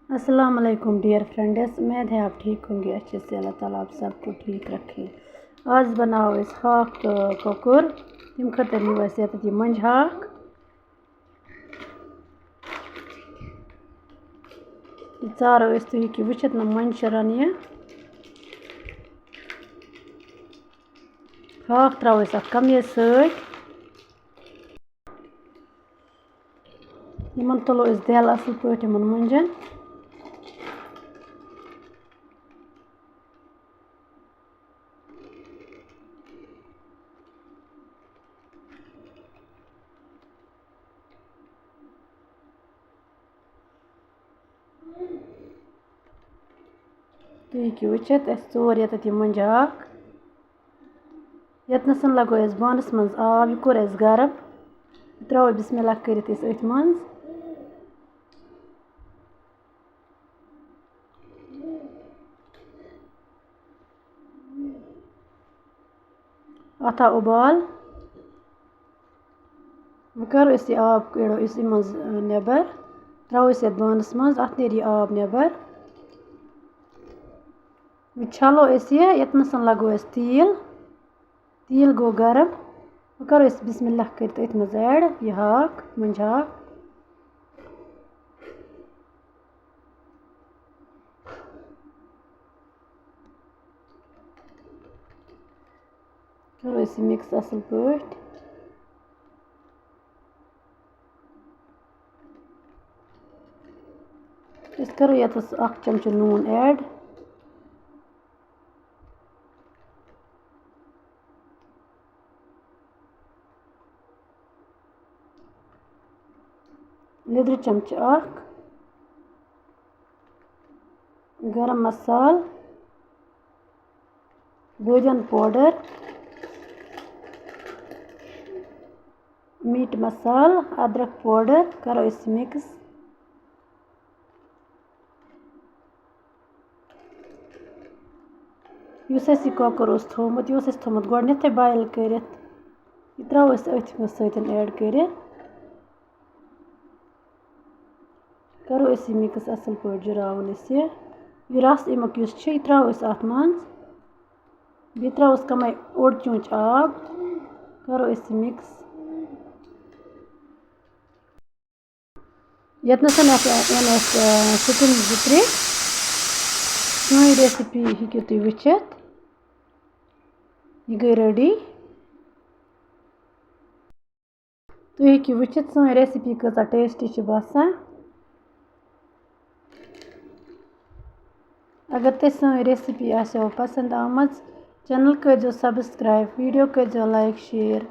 अस्सलाम वालेकुम dear friends, उम्मीद है आप ठीक होंगे अच्छे से। अल्लाह ताला आप सबको ठीक रखे। आज बनाओ इस हाक तो कोकुर तम खतर नीव ये मंज हाक चारो तुम वुचित ना मंज रन यह हाक त्रो अत कमीज सम तुलो दिल असल पे मंजन तुम वुचित चोर ये मंज हाक यस लगो बानस मज आब यह कोर गरम त्रो बिस्मिल्लाह कर मज अत उबाल वो करो यह आब कड़ो मज नबर त्रो ये बानस मज अत नीर यह आब नबर छलो ये लगो तील तील गो गरम वो करो बिस्मिल्लाह कर मज ऐड यह हाक मंज हाक करो मिक्स असल पे करो ये चमच नून ऐड लिद्र चमच गरम मसाल बदियन पाउडर मीट मसाल अदरक पाउडर करो मिक्स यह कॉकर थोमुत यह थोमुत गोडनेथे बॉयल कर त्रो अथ सत ऐड कर करो मिक्स असल पे जुरावन यह रस अमुक यह त्रो अत मज बे त्रो कम ओड चूंच आब करो मिक्स यतन सिकन जो त्रे सोई रेसिपी हेकु तुम वुचित यह गई रेडी तुम हेकु वुचित सोई रेसिपी कसा टेस्टी बसान अगर तुम सोई रेसिपी आसो पसंद आमज चैनल करो सब्सक्राइब वीडियो करो लाइक शेयर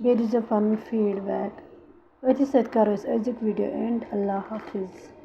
बे दीजिए पन फीडबैक अथि सत करो अजुक वीडियो एंड अल्लाह हाफिज़।